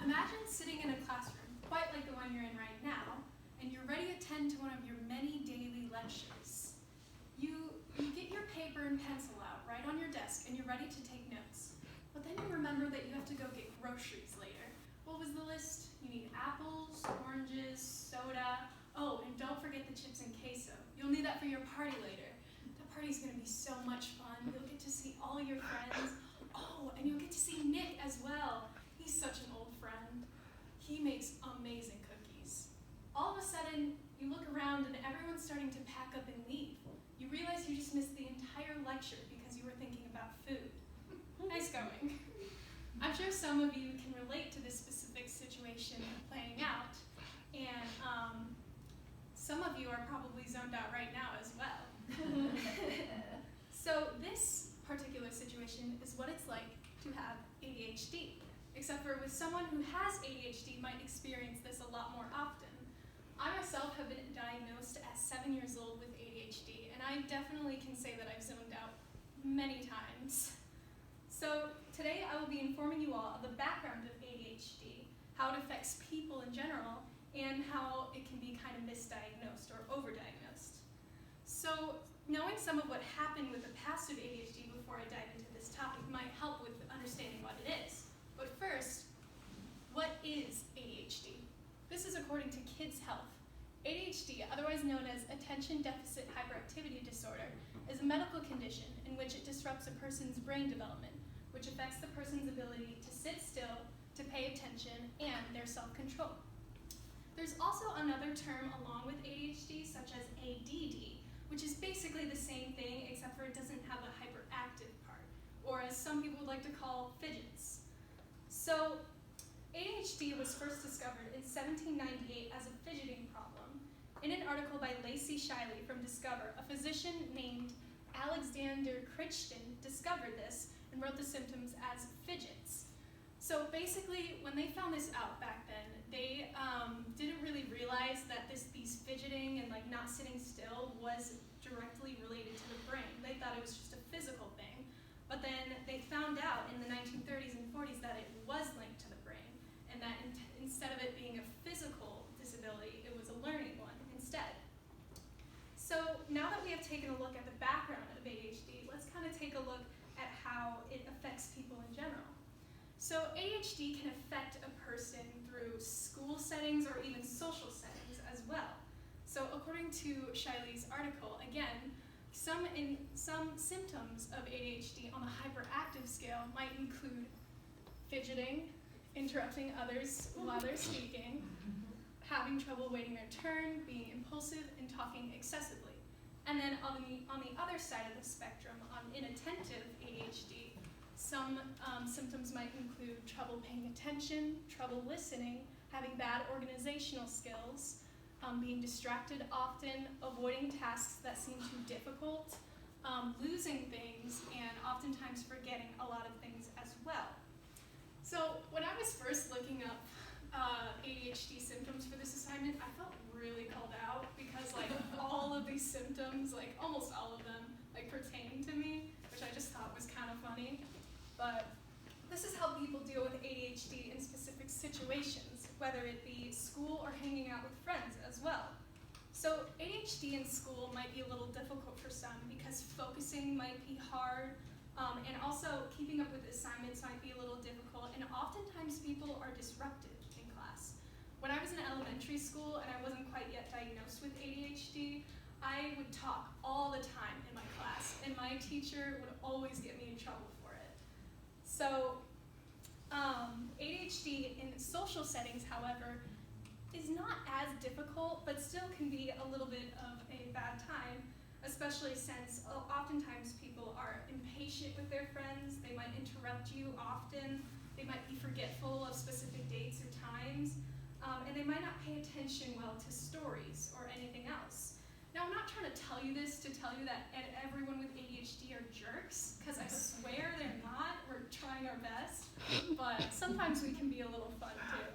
Imagine sitting in a classroom, quite like the one you're in right now, and you're ready to attend to one of your many daily lectures. You get your paper and pencil out right on your desk and you're ready to take notes. But then you remember that you have to go get groceries later. What was the list? You need apples, oranges, soda. Oh, and don't forget the chips and queso. You'll need that for your party later. The party's gonna be so much fun. You'll get to see all your friends. Oh, and you'll get to see Nick as well. He's such an old friend. He makes amazing cookies. All of a sudden, you look around and everyone's starting to pack up and leave. You realize you just missed the entire lecture because you were thinking about food. Nice going. I'm sure some of you can relate to this specific situation playing out, and some of you are probably zoned out right now as well. So this particular situation is what it's like to have ADHD, except for with someone who has ADHD might experience this a lot more often. I myself have been diagnosed at 7 years old with ADHD, and I definitely can say that I've zoned out many times. So today I will be informing you all of the background of ADHD, how it affects people in general, and how it can be kind of misdiagnosed or overdiagnosed. So knowing some of what happened with the past of ADHD before I dive into this topic might help with understanding what it is. But first, what is ADHD? This is according to Kids Health. ADHD, otherwise known as Attention Deficit Hyperactivity Disorder, is a medical condition in which it disrupts a person's brain development, which affects the person's ability to sit still, to pay attention, and their self-control. There's also another term along with ADHD, such as ADD, which is basically the same thing except for it doesn't have a hyperactive part, or as some people would like to call fidgets. So ADHD was first discovered in 1798 as a fidgeting problem. In an article by Lacey Shiley from Discover, a physician named Alexander Crichton discovered this and wrote the symptoms as fidgets. So basically, when they found this out back then, they didn't really realize that these fidgeting and not sitting still was directly related to the brain. They thought it was just a physical thing. But then they found out in the 1930s and 40s that it was linked to the brain, and that instead of it being a physical disability, it was a learning one instead. So now that we have taken a look at the background of ADHD, let's kind of take a look at how it affects people in general. So ADHD can affect a person through school settings or even social settings as well. So according to Shiley's article, again, some symptoms of ADHD on the hyperactive scale might include fidgeting, interrupting others while they're speaking, having trouble waiting their turn, being impulsive, and talking excessively. And then on the other side of the spectrum, on inattentive ADHD, some symptoms might include trouble paying attention, trouble listening, having bad organizational skills, being distracted often, avoiding tasks that seem too difficult, losing things, and oftentimes forgetting a lot of things as well. So when I was first looking up ADHD symptoms for this assignment, I felt really called out because all of these symptoms, almost all of them, pertain to me, which I just thought was kind of funny. But this is how people deal with ADHD in specific situations, whether it be school or hanging out with friends as well. So ADHD in school might be a little difficult for some because focusing might be hard, and also keeping up with assignments might be a little difficult, and oftentimes people are disruptive in class. When I was in elementary school and I wasn't quite yet diagnosed with ADHD, I would talk all the time in my class, and my teacher would always get me in trouble for it. So ADHD in social settings, however, is not as difficult, but still can be a little bit of a bad time, especially since oftentimes people are impatient with their friends. They might interrupt you often. They might be forgetful of specific dates or times, and they might not pay attention well to stories or anything else. Now, I'm not trying to tell you this to tell you that everyone with ADHD are jerks, because I swear they're not. We're trying our best, but sometimes we can be a little fun too.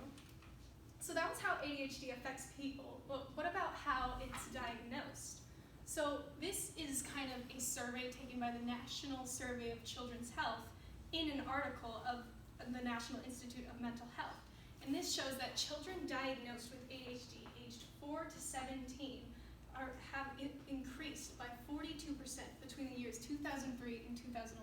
So that was how ADHD affects people, but what about how it's diagnosed? So this is kind of a survey taken by the National Survey of Children's Health in an article of the National Institute of Mental Health. And this shows that children diagnosed with ADHD aged 4 to 17 have increased by 42% between the years 2003 and 2011.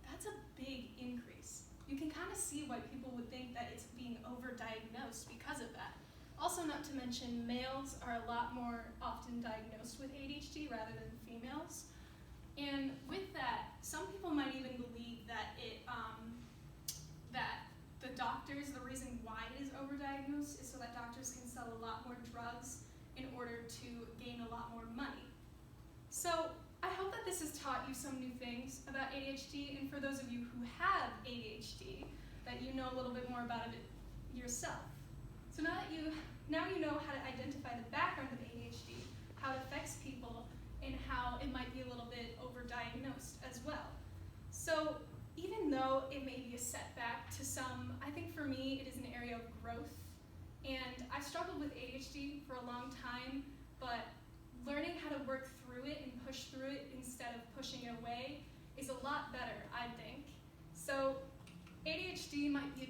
That's a big increase. You can kind of see why people would think that it's being overdiagnosed because of that. Also, not to mention, males are a lot more often diagnosed with ADHD rather than females. And with that, some people might even believe that that the doctors, the reason why it is overdiagnosed is so that doctors can sell a lot more drugs in order to gain a lot more money. So I hope that this has taught you some new things about ADHD, and for those of you who have ADHD, that you know a little bit more about it yourself. So now you know how to identify the background of ADHD, how it affects people, and how it might be a little bit overdiagnosed as well. So even though it may be a setback to some, I think for me it is an area of growth. And I've struggled with ADHD for a long time, but learning how to work through it and push through it instead of pushing it away is a lot better, I think. So ADHD might be a